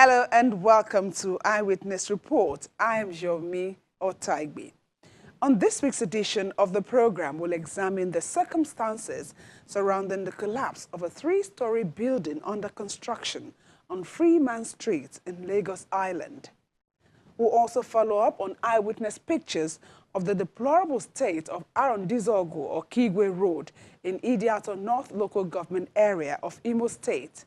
Hello and welcome to Eyewitness Report. I am Yomi Otaigbe. On this week's edition of the program, we'll examine the circumstances surrounding the collapse of a three-story building under construction on Freeman Street in Lagos Island. We'll also follow up on eyewitness pictures of the deplorable state of Arondizogo or Kigwe Road in Idiato North Local Government Area of Imo State,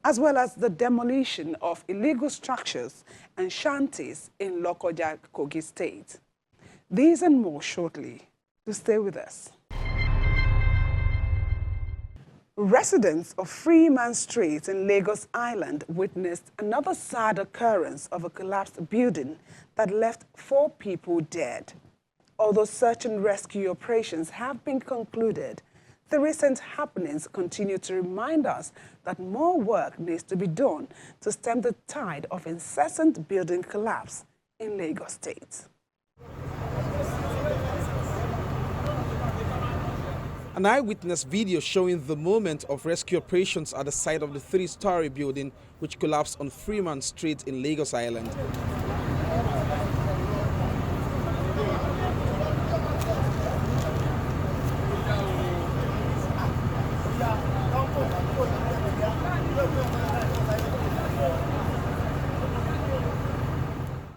as well as the demolition of illegal structures and shanties in Lokoja, Kogi State. These and more shortly. To stay with us. Residents of Freeman Street in Lagos Island witnessed another sad occurrence of a collapsed building that left 4 people dead. Although search and rescue operations have been concluded, the recent happenings continue to remind us that more work needs to be done to stem the tide of incessant building collapse in Lagos State. An eyewitness video showing the moment of rescue operations at the site of the 3-story building which collapsed on Freeman Street in Lagos Island.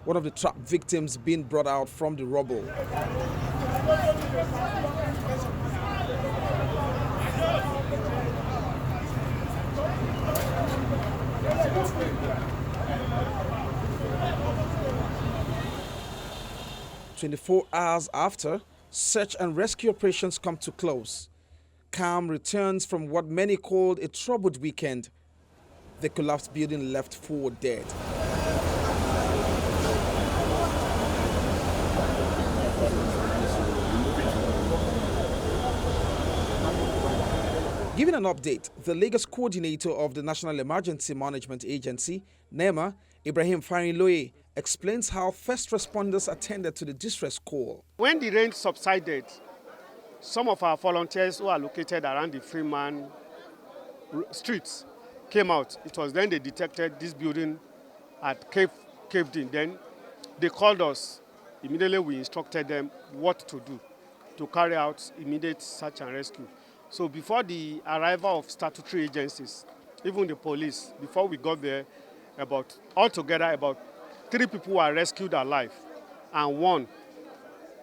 One of the trapped victims being brought out from the rubble. "24 hours after, search and rescue operations come to close. Calm returns from what many called a troubled weekend. The collapsed building left 4 dead. Giving an update, the Lagos coordinator of the National Emergency Management Agency, NEMA, Ibrahim Fariloye, explains how first responders attended to the distress call. When the rain subsided, some of our volunteers who are located around the Freeman streets came out. It was then they detected this building had caved in. Then they called us. Immediately we instructed them what to do to carry out immediate search and rescue. So before the arrival of statutory agencies, even the police, before we got there, altogether about 3 people were rescued alive and 1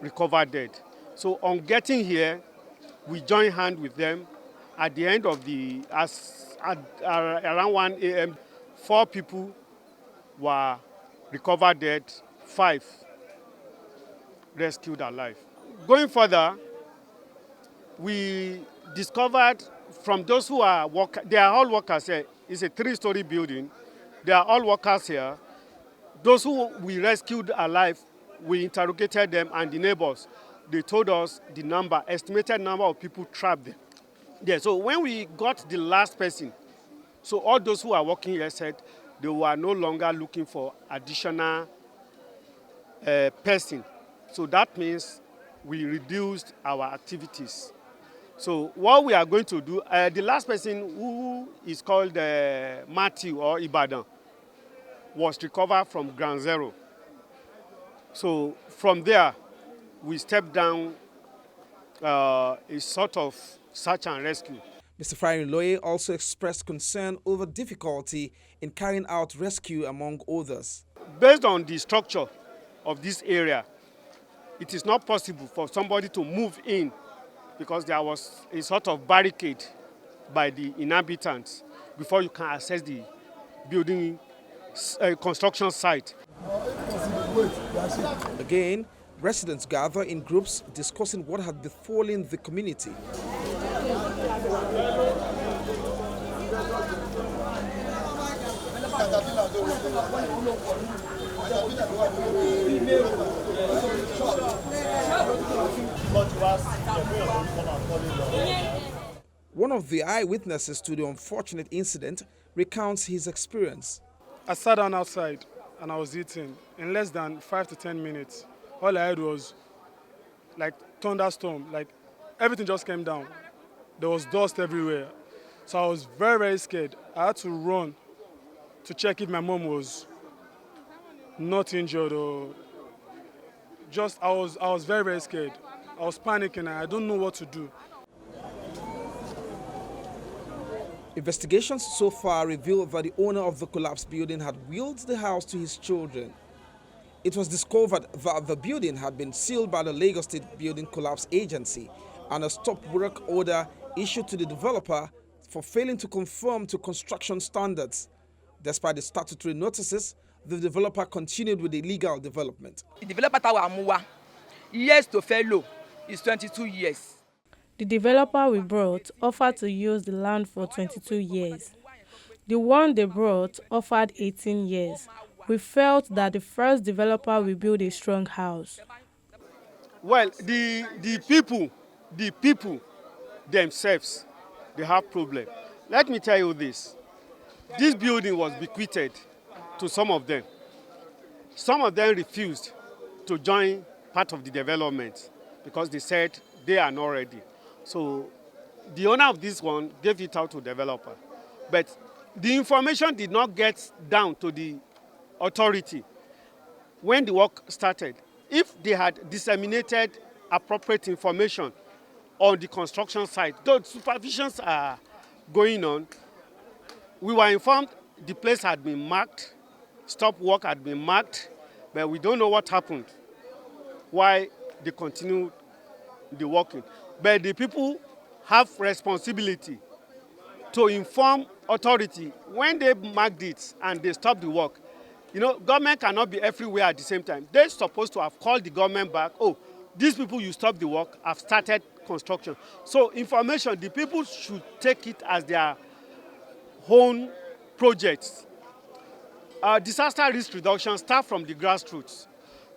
recovered dead. So on getting here, we joined hands with them. At the end of around 1 a.m., 4 people were recovered dead, 5 rescued alive. Going further, we discovered from those who are workers, they are all workers here. It's a 3-story building. They are all workers here. Those who we rescued alive, we interrogated them and the neighbors. They told us the estimated number of people trapped there. So when we got the last person, so all those who are working here said they were no longer looking for additional person. So that means we reduced our activities. So what we are going to do, the last person who is called Matthew or Ibadan was recovered from ground zero. So from there, we stepped down a sort of search and rescue. Mr. Fariloye also expressed concern over difficulty in carrying out rescue among others. Based on the structure of this area, it is not possible for somebody to move in because there was a sort of barricade by the inhabitants before you can access the building construction site. Again, residents gather in groups discussing what had befallen the community. One of the eyewitnesses to the unfortunate incident recounts his experience. I sat down outside and I was eating. In less than 5 to 10 minutes, all I heard was like thunderstorm, like everything just came down. There was dust everywhere. So I was very, very scared. I had to run to check if my mom was not injured or just I was very, very scared. I was panicking and I don't know what to do. Investigations so far reveal that the owner of the collapsed building had willed the house to his children. It was discovered that the building had been sealed by the Lagos State Building Collapse Agency and a stop work order issued to the developer for failing to conform to construction standards. Despite the statutory notices, the developer continued with the illegal development. The developer Tawa years to fellow is 22 years. The developer we brought offered to use the land for 22 years. The one they brought offered 18 years. We felt that the first developer will build a strong house. Well, the people themselves, they have problem. Let me tell you this. This building was bequeathed to some of them. Some of them refused to join part of the development because they said they are not ready. So the owner of this one gave it out to developer. But the information did not get down to the authority when the work started. If they had disseminated appropriate information on the construction site, though supervisions are going on, we were informed the place had been marked, stop work had been marked, but we don't know what happened, why they continued the working. But the people have responsibility to inform authority when they marked it and they stop the work. You know, government cannot be everywhere at the same time. They're supposed to have called the government back. Oh, these people, you stop the work, have started construction. So information, the people should take it as their own projects. Disaster risk reduction start from the grassroots.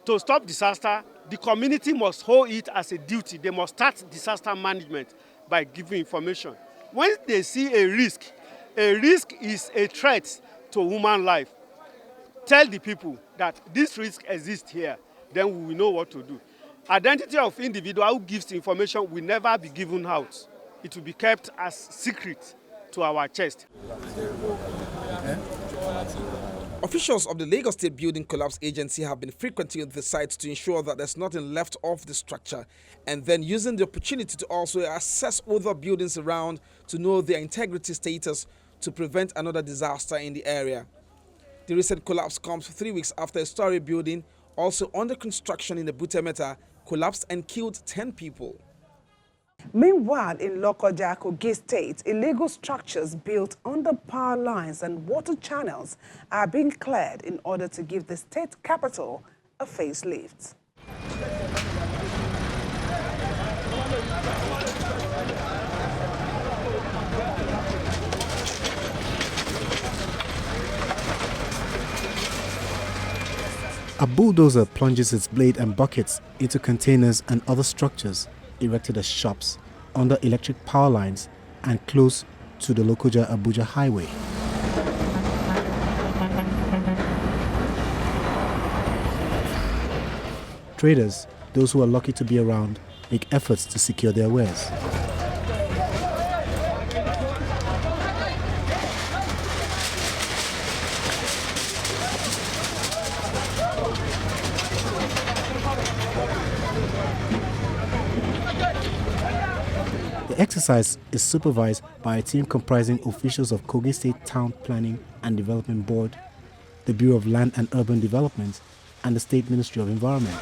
To stop disaster, the community must hold it as a duty. They must start disaster management by giving information. When they see a risk is a threat to human life. Tell the people that this risk exists here, then we will know what to do. Identity of individual who gives the information will never be given out. It will be kept as secret to our chest. Officials of the Lagos State Building Collapse Agency have been frequenting the site to ensure that there's nothing left of the structure, and then using the opportunity to also assess other buildings around to know their integrity status to prevent another disaster in the area. The recent collapse comes 3 weeks after a story building, also under construction in the Butemeta, collapsed and killed 10 people. Meanwhile, in Lokoja, Kogi State, illegal structures built under power lines and water channels are being cleared in order to give the state capital a facelift. A bulldozer plunges its blade and buckets into containers and other structures erected as shops under electric power lines and close to the Lokoja-Abuja highway. Traders, those who are lucky to be around, make efforts to secure their wares. The exercise is supervised by a team comprising officials of Kogi State Town Planning and Development Board, the Bureau of Land and Urban Development, and the State Ministry of Environment.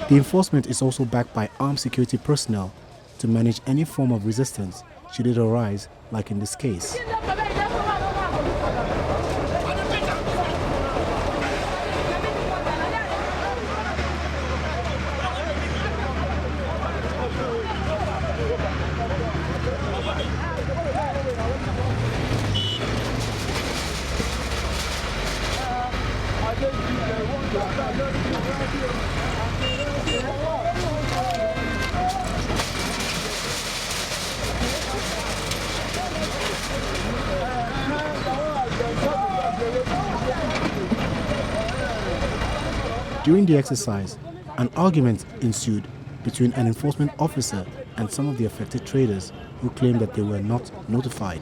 The enforcement is also backed by armed security personnel to manage any form of resistance should it arise, like in this case. During the exercise, an argument ensued between an enforcement officer and some of the affected traders who claimed that they were not notified.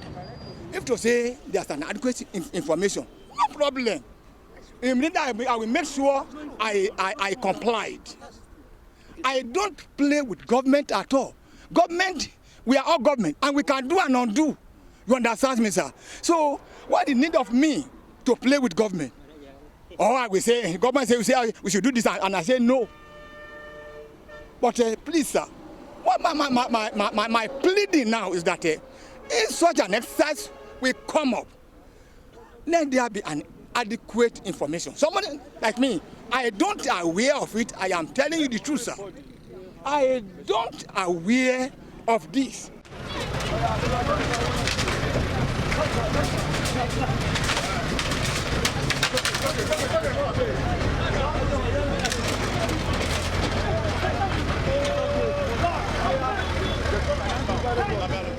If to say there's an adequate information, no problem. Immediately I will make sure I complied. I don't play with government at all. Government, we are all government, and we can do and undo. You understand me, sir? So what is the need of me to play with government? Or I will say, government say we should do this, and I say no. But please, sir, what my pleading now is that if such an exercise will come up, let there be an adequate information. Somebody like me, I don't aware of it. I am telling you the truth, sir. I don't aware of this.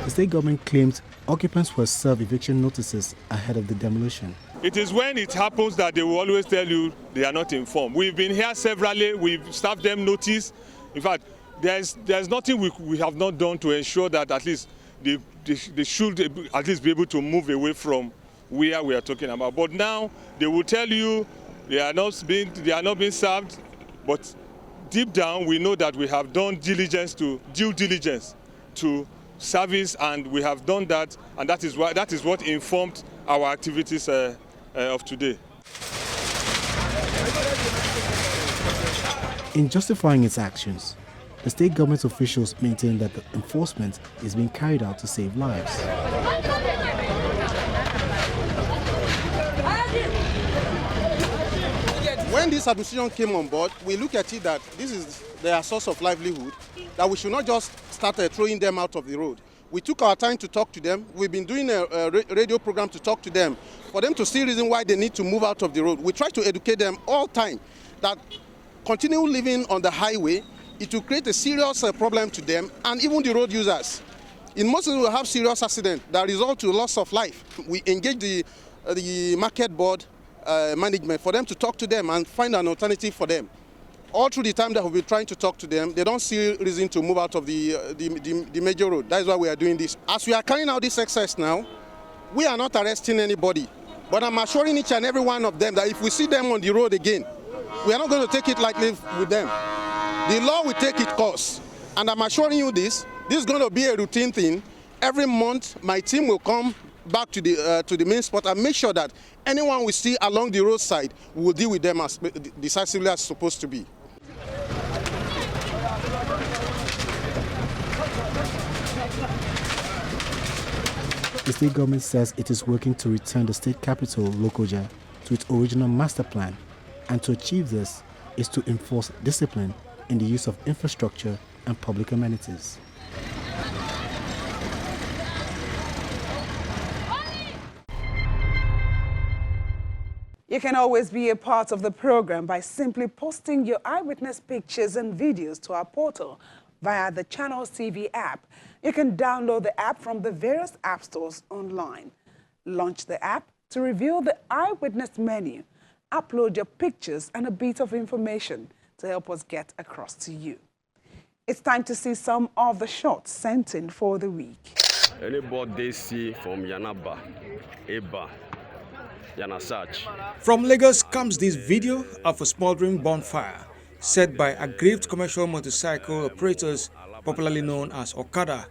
The state government claims occupants were served eviction notices ahead of the demolition. It is when it happens that they will always tell you they are not informed. We've been here severally, we've served them notice. In fact, there's nothing we have not done to ensure that at least they should at least be able to move away from where we are talking about. But now they will tell you they are not being served, but deep down we know that we have done due diligence to service, and we have done that, and that is what informed our activities of today. In justifying its actions, the state government officials maintain that the enforcement is being carried out to save lives. When this administration came on board, we look at it that this is their source of livelihood, that we should not just start throwing them out of the road. We took our time to talk to them. We've been doing a radio program to talk to them, for them to see reason why they need to move out of the road. We try to educate them all time that continue living on the highway, it will create a serious problem to them and even the road users. In most cases, we have serious accidents that result to loss of life. We engage the market board management for them to talk to them and find an alternative for them. All through the time that we've been trying to talk to them, they don't see reason to move out of the major road. That is why we are doing this. As we are carrying out this exercise now, we are not arresting anybody, but I'm assuring each and every one of them that if we see them on the road again, we are not going to take it lightly with them. The law will take its course, and I'm assuring you this is going to be a routine thing. Every month, my team will come back to the main spot and make sure that anyone we see along the roadside, we will deal with them as decisively as supposed to be. The state government says it is working to return the state capital, Lokoja, to its original master plan, and to achieve this is to enforce discipline in the use of infrastructure and public amenities. You can always be a part of the program by simply posting your eyewitness pictures and videos to our portal via the Channels TV app. You can download the app from the various app stores online. Launch the app to reveal the eyewitness menu. Upload your pictures and a bit of information to help us get across to you. It's time to see some of the shots sent in for the week. Anybody they see from Yanaba, Eba, Yanasach. From Lagos comes this video of a smoldering bonfire set by aggrieved commercial motorcycle operators, popularly known as Okada,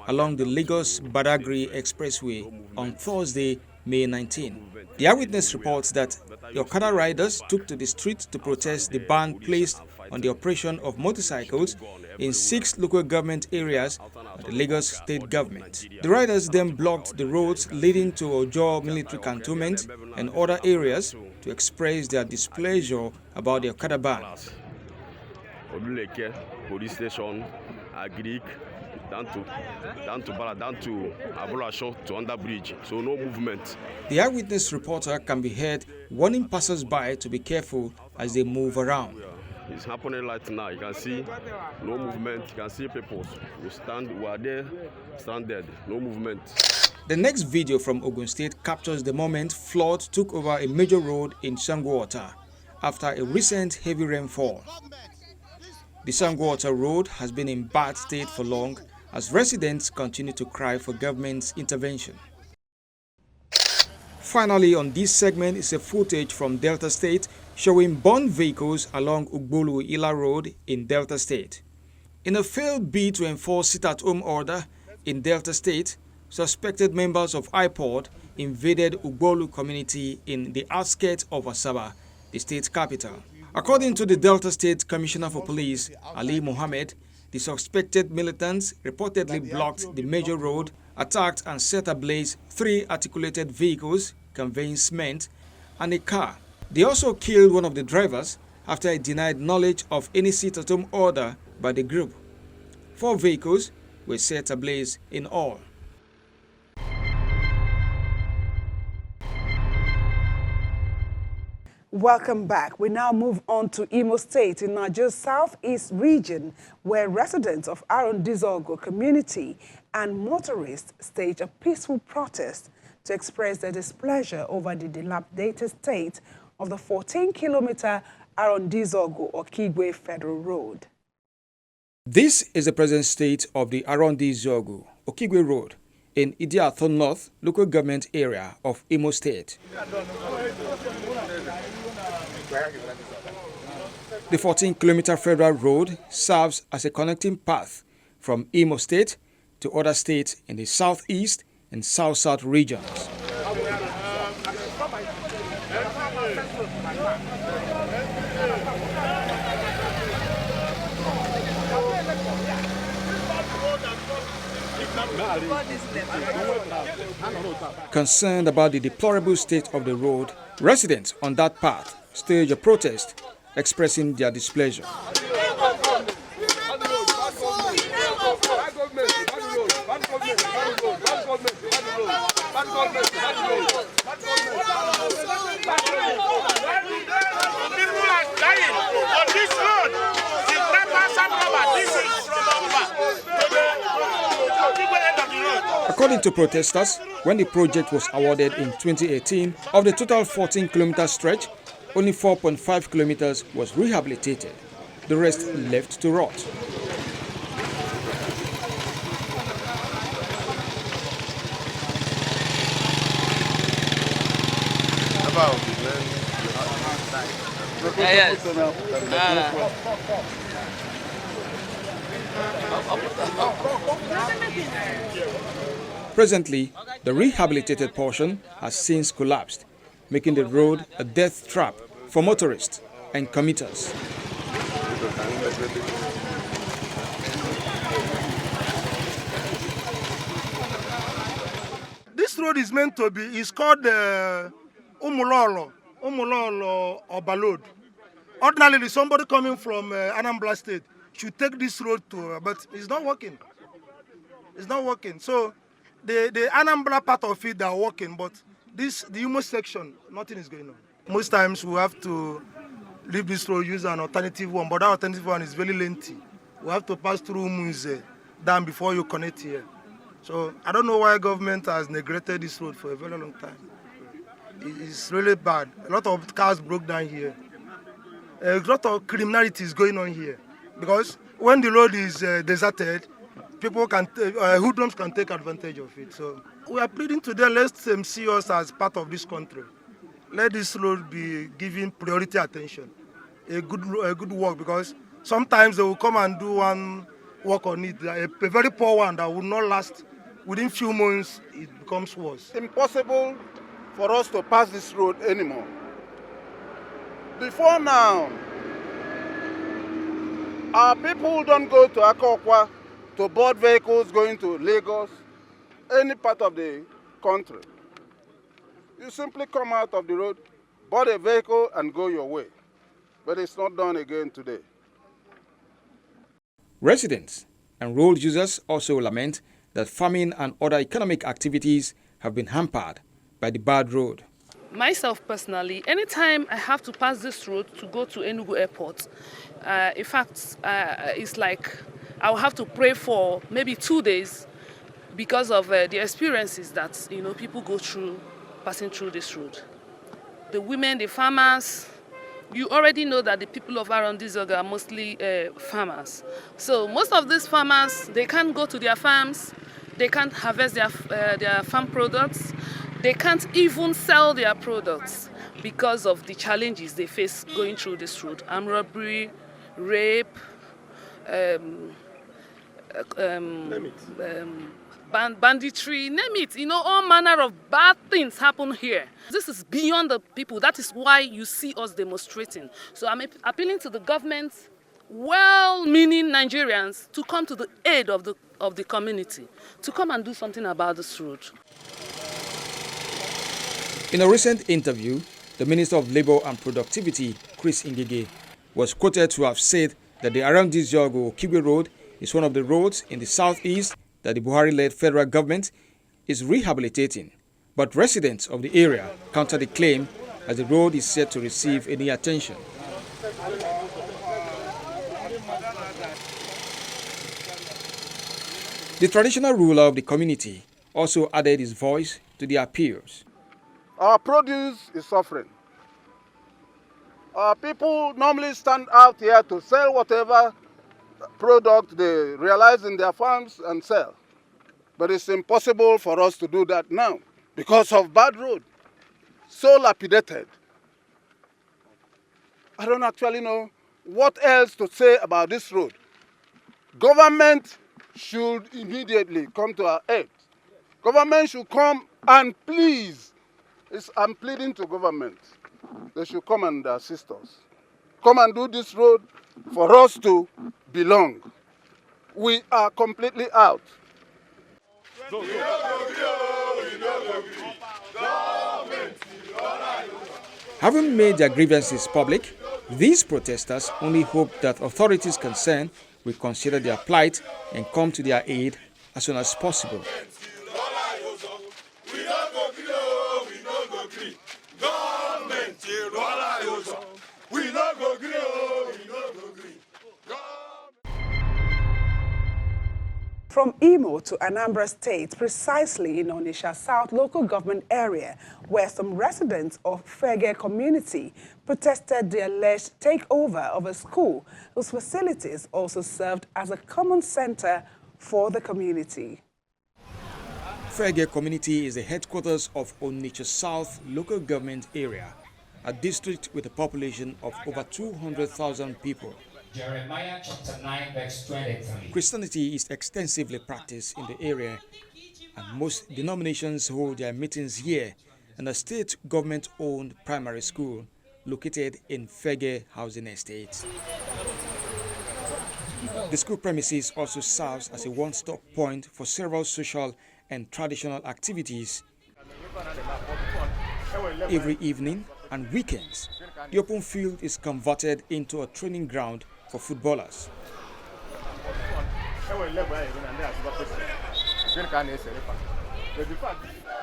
along the Lagos-Badagry Expressway on Thursday, May 19. The Eyewitness reports that the Okada riders took to the street to protest the ban placed on the operation of motorcycles in 6 local government areas of the Lagos state government. The riders then blocked the roads leading to Ojo military cantonment and other areas to express their displeasure about the Okada ban. Oduleke police station, Agric, down to Abulasho to under bridge, so no movement. The Eyewitness reporter can be heard warning passers-by to be careful as they move around. It's happening right now. You can see no movement. You can see people. We are there, stranded, no movement. The next video from Ogun State captures the moment flood took over a major road in Sango-Ota. after a recent heavy rainfall. The Sangwater Road has been in bad state for long as residents continue to cry for government's intervention. Finally, on this segment is a footage from Delta State showing burned vehicles along Ugbolu-Ila Road in Delta State. In a failed bid to enforce sit-at-home order in Delta State, suspected members of IPOD invaded Ugbolu community in the outskirts of Asaba, the state capital. According to the Delta State Commissioner for Police, Ali Mohammed, the suspected militants reportedly blocked the major road, attacked and set ablaze 3 articulated vehicles conveying cement and a car. They also killed one of the drivers after he denied knowledge of any sit-at-home order by the group. 4 vehicles were set ablaze in all. Welcome back. We now move on to Imo State in Nigeria's southeast region, where residents of Arundizogo community and motorists staged a peaceful protest to express their displeasure over the dilapidated state of the 14-kilometer Arundizogo-Okigwe Federal Road. This is the present state of the Arundizogo-Okigwe Road in Idiato North local government area of Imo State. The 14-kilometer federal road serves as a connecting path from Imo State to other states in the southeast and south-south regions. Concerned about the deplorable state of the road, residents on that path staged a protest expressing their displeasure. According to protesters, when the project was awarded in 2018, of the total 14-kilometer stretch, only 4.5 kilometers was rehabilitated. The rest left to rot. Presently, the rehabilitated portion has since collapsed, making the road a death trap for motorists and commuters. This road is meant to be, it's called Umulolo Obalod. Ordinarily, somebody coming from Anambra State should take this road to, but it's not working. It's not working. So the Anambra part of it, they are working, but the Imo section, nothing is going on. Most times we have to leave this road, use an alternative one, but that alternative one is very lengthy. We have to pass through Munze Dam before you connect here. So I don't know why government has neglected this road for a very long time. It's really bad. A lot of cars broke down here. A lot of criminality is going on here. Because when the road is deserted, people can, hoodlums can take advantage of it. So we are pleading to them, let them see us as part of this country. Let this road be given priority attention, a good work, because sometimes they will come and do one work on it, a very poor one that will not last. Within few months, it becomes worse. Impossible for us to pass this road anymore. Before now, our people don't go to Akokwa to board vehicles going to Lagos, any part of the country. You simply come out of the road, board a vehicle and go your way. But it's not done again today. Residents and road users also lament that farming and other economic activities have been hampered by the bad road. Myself personally, anytime I have to pass this road to go to Enugu Airport, in fact, it's like I'll have to pray for maybe 2 days because of the experiences that people go through passing through this road. The women, the farmers, you already know that the people of Arondizoga are mostly farmers. So most of these farmers, they can't go to their farms, they can't harvest their farm products, they can't even sell their products because of the challenges they face going through this road. Armed robbery, rape, banditry, name it. You know, all manner of bad things happen here. This is beyond the people. That is why you see us demonstrating. So I'm appealing to the government, well-meaning Nigerians, to come to the aid of the community, to come and do something about this road. In a recent interview, the Minister of Labour and Productivity, Chris Ngige, was quoted to have said that the Arondizoga-Kogi Road is one of the roads in the southeast that the Buhari-led federal government is rehabilitating. But residents of the area counter the claim as the road is set to receive any attention. The traditional ruler of the community also added his voice to the appeals. Our produce is suffering. Our people normally stand out here to sell whatever product they realize in their farms and sell. But it's impossible for us to do that now because of bad road, so lapidated. I don't actually know what else to say about this road. Government should immediately come to our aid. Government should come and please, I'm pleading to government, they should come and assist us. Come and do this road for us to belong. We are completely out. Having made their grievances public, these protesters only hope that authorities concerned will consider their plight and come to their aid as soon as possible. From Imo to Anambra State, precisely in Onitsha South local government area, where some residents of Fegge community protested the alleged takeover of a school whose facilities also served as a common center for the community. Fegge community is the headquarters of Onitsha South local government area, a district with a population of over 200,000 people. Jeremiah chapter 9 verse 23. Christianity is extensively practiced in the area, and most denominations hold their meetings here in a state government-owned primary school located in Fegge housing estate. The school premises also serves as a one-stop point for several social and traditional activities. Every evening and weekends, the open field is converted into a training ground for footballers.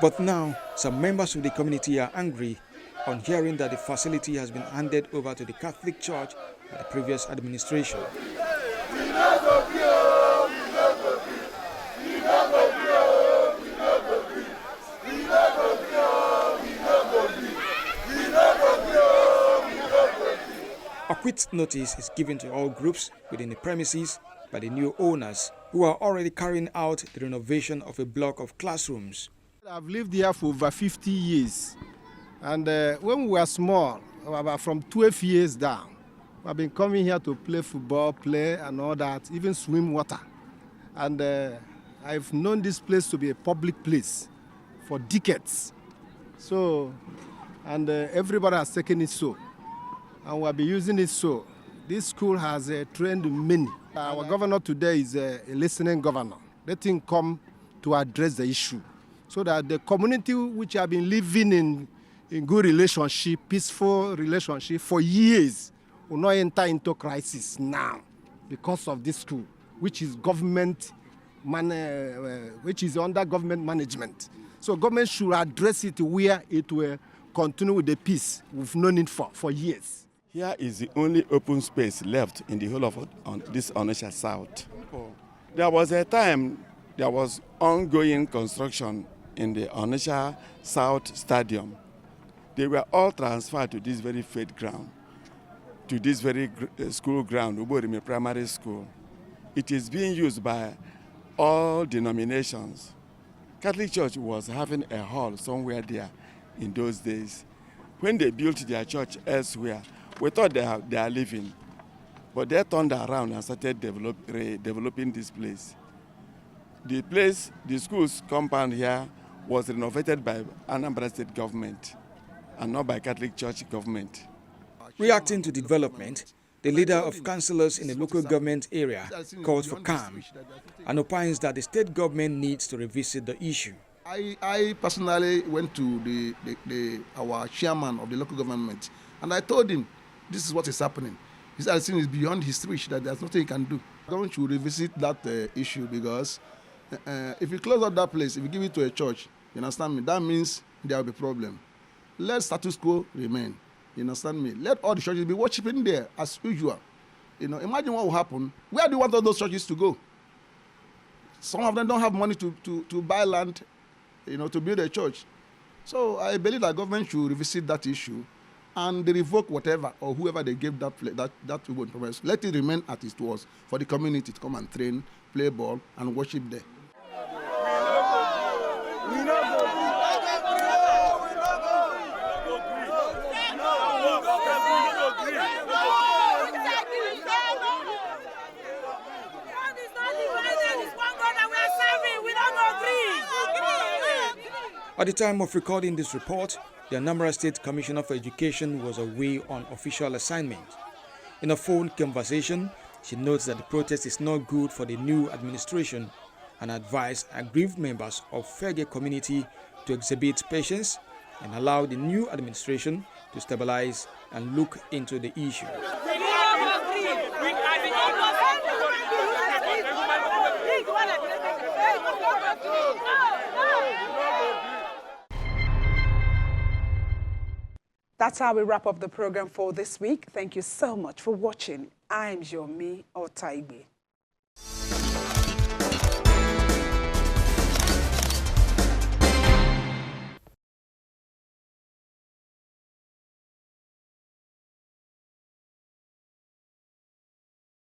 But now, some members of the community are angry on hearing that the facility has been handed over to the Catholic Church by the previous administration. A quit notice is given to all groups within the premises by the new owners who are already carrying out the renovation of a block of classrooms. I've lived here for over 50 years, and when we were small, about from 12 years down, I've been coming here to play football, and all that, even swim water. And I've known this place to be a public place for decades. So, and everybody has taken it so. And we'll be using it so. This school has trained many. Our governor today is a listening governor. Let him come to address the issue so that the community which have been living in good relationship, peaceful relationship for years will not enter into crisis now because of this school, which is which is under government management. So government should address it where it will continue with the peace we've known it for years. Here is the only open space left in the whole of this Onitsha South. There was a time there was ongoing construction in the Onitsha South Stadium. They were all transferred to this very fed ground. to this very school ground, Uborimi Primary School. It is being used by all denominations. Catholic Church was having a hall somewhere there in those days. When they built their church elsewhere, we thought they are leaving, but they turned around and started developing this place. The school's compound here was renovated by Anambra State government and not by Catholic Church government. Reacting to the development, the leader of councillors in the local government area called for calm and opines that the state government needs to revisit the issue. I personally went to our chairman of the local government and I told him this is what is happening. He said it's beyond his reach, that there's nothing he can do. The government should revisit that issue because if you close up that place, if you give it to a church, you understand me, that means there will be a problem. Let status quo remain. You understand me? Let all the churches be worshiping there as usual. Imagine what will happen. Where do you want all those churches to go? Some of them don't have money to buy land, to build a church. So I believe that government should revisit that issue and they revoke whatever or whoever they gave that promise. Let it remain as it was for the community to come and train, play ball, and worship there. At the time of recording this report, the Anambra State Commissioner for Education was away on official assignment. In a phone conversation, she notes that the protest is not good for the new administration and advised aggrieved members of Fegge community to exhibit patience and allow the new administration to stabilize and look into the issue. That's how we wrap up the program for this week. Thank you so much for watching. I'm Yomi Otaigbe.